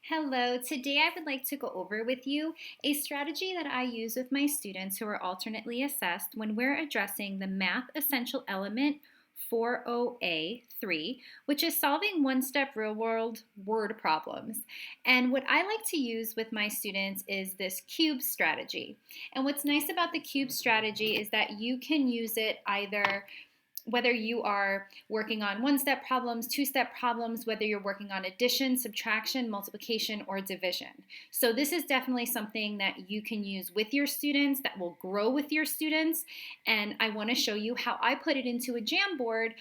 Hello, today I would like to go over with you a strategy that I use with my students who are alternately assessed when we're addressing the Math Essential Element 4OA3, which is solving one-step real-world word problems. And what I like to use with my students is this cube strategy. And what's nice about the cube strategy is that you can use it either whether you are working on one-step problems, two-step problems, whether you're working on addition, subtraction, multiplication, or division. So this is definitely something that you can use with your students that will grow with your students. And I want to show you how I put it into a Jamboard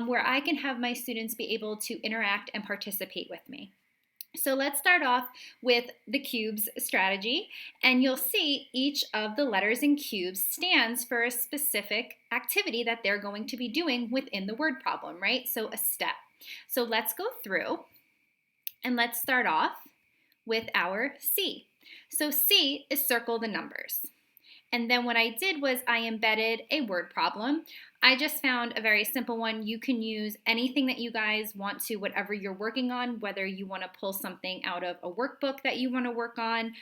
where I can have my students be able to interact and participate with me. So let's start off with the cubes strategy, and you'll see each of the letters in cubes stands for a specific activity that they're going to be doing within the word problem, right? So a step. So let's go through and let's start off with our C. So C is circle the numbers. And then what I did was I embedded a word problem. I just found a very simple one. You can use anything that you guys want to, whatever you're working on, whether you want to pull something out of a workbook that you want to work on,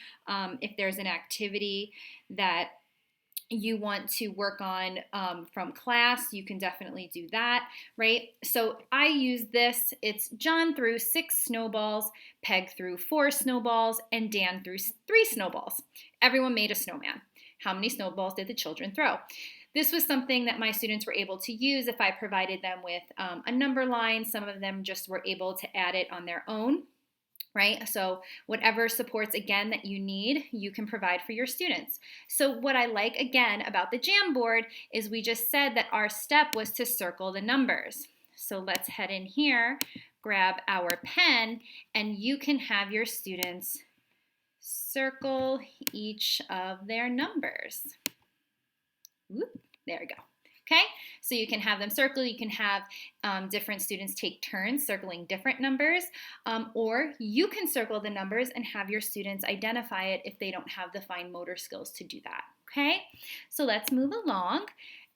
if there's an activity that you want to work on from class, you can definitely do that, right? So I use this. It's John threw 6 snowballs, Peg threw 4 snowballs, and Dan threw 3 snowballs. Everyone made a snowman. How many snowballs did the children throw? This was something that my students were able to use if I provided them with a number line. Some of them just were able to add it on their own, right? So whatever supports, again, that you need, you can provide for your students. So what I like, again, about the Jamboard is we just said that our step was to circle the numbers. So let's head in here, grab our pen, and you can have your students circle each of their numbers. Whoop, there we go. Okay, so you can have them circle, you can have different students take turns circling different numbers, or you can circle the numbers and have your students identify it if they don't have the fine motor skills to do that. Okay, so let's move along.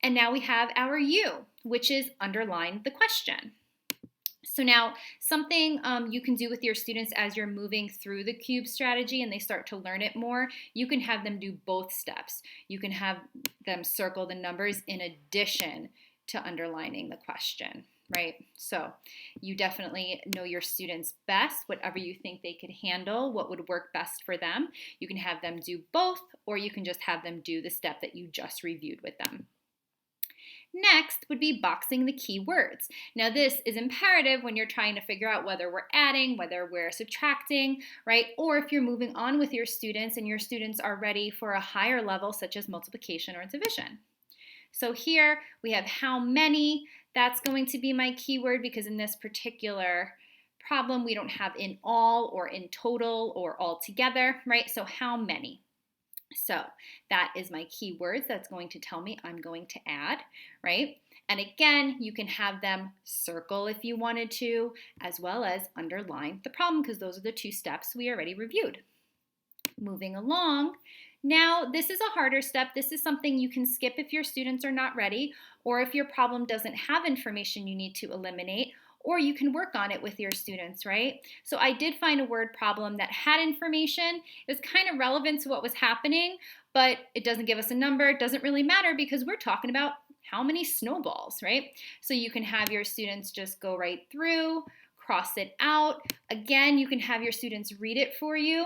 And now we have our U, which is underline the question. So now something you can do with your students as you're moving through the cube strategy and they start to learn it more, you can have them do both steps. You can have them circle the numbers in addition to underlining the question, right? So you definitely know your students best, whatever you think they could handle, what would work best for them. You can have them do both, or you can just have them do the step that you just reviewed with them. Next would be boxing the key words. Now this is imperative when you're trying to figure out whether we're adding, whether we're subtracting, right? Or if you're moving on with your students and your students are ready for a higher level such as multiplication or division. So here we have how many. That's going to be my keyword because in this particular problem we don't have in all or in total or all together, right? So how many. So that is my keywords that's going to tell me I'm going to add, right? And again, you can have them circle if you wanted to, as well as underline the problem because those are the 2 steps we already reviewed. Moving along, now this is a harder step. This is something you can skip if your students are not ready or if your problem doesn't have information you need to eliminate, or you can work on it with your students, right? So I did find a word problem that had information. It was kind of relevant to what was happening, but it doesn't give us a number. It doesn't really matter because we're talking about how many snowballs, right? So you can have your students just go right through, cross it out. Again, you can have your students read it for you,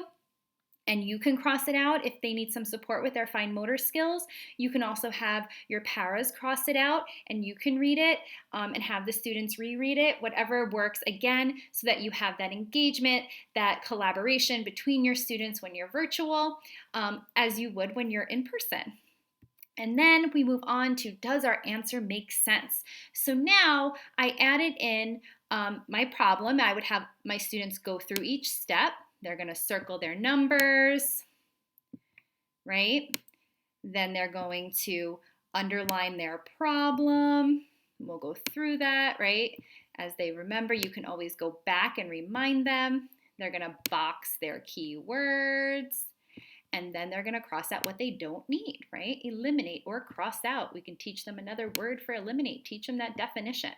and you can cross it out if they need some support with their fine motor skills. You can also have your paras cross it out and you can read it and have the students reread it, whatever works, again, so that you have that engagement, that collaboration between your students when you're virtual, as you would when you're in person. And then we move on to, does our answer make sense? So now I added in my problem. I would have my students go through each step. They're going to circle their numbers, right? Then they're going to underline their problem. We'll go through that, right? As they remember, you can always go back and remind them. They're going to box their keywords. And then they're going to cross out what they don't need, right? Eliminate or cross out. We can teach them another word for eliminate. Teach them that definition.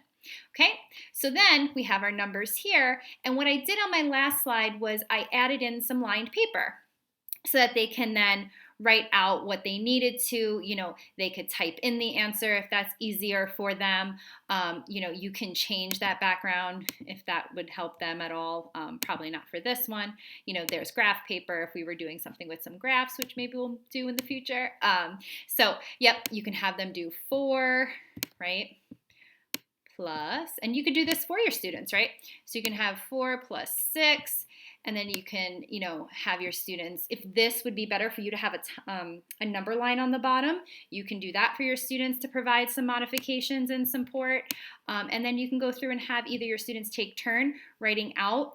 Okay, so then we have our numbers here, and what I did on my last slide was I added in some lined paper so that they can then write out what they needed to. They could type in the answer if that's easier for them. You can change that background if that would help them at all. Probably not for this one. There's graph paper if we were doing something with some graphs, which maybe we'll do in the future. Yep, you can have them do 4, right? Plus, and you could do this for your students, right? So you can have 4 plus 6, and then you can, have your students, if this would be better for you to have a number line on the bottom, you can do that for your students to provide some modifications and support. And then you can go through and have either your students take turn writing out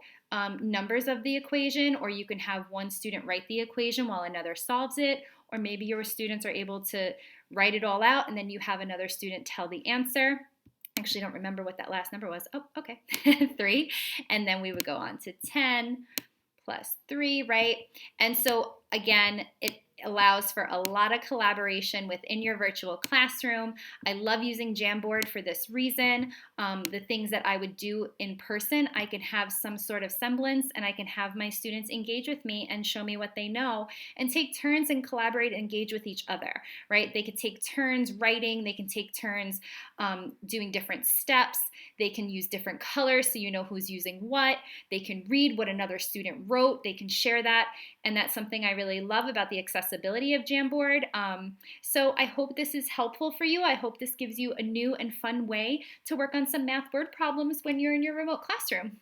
numbers of the equation, or you can have one student write the equation while another solves it, or maybe your students are able to write it all out and then you have another student tell the answer. Actually, don't remember what that last number was. Oh, okay, 3. And then we would go on to 10 plus 3, right? And so again, it allows for a lot of collaboration within your virtual classroom. I love using Jamboard for this reason. The things that I would do in person, I can have some sort of semblance, and I can have my students engage with me and show me what they know and take turns and collaborate and engage with each other, right? They could take turns writing, they can take turns doing different steps, they can use different colors so you know who's using what, they can read what another student wrote, they can share that, and that's something I really love about the accessibility of Jamboard. So I hope this is helpful for you. I hope this gives you a new and fun way to work on some math word problems when you're in your remote classroom.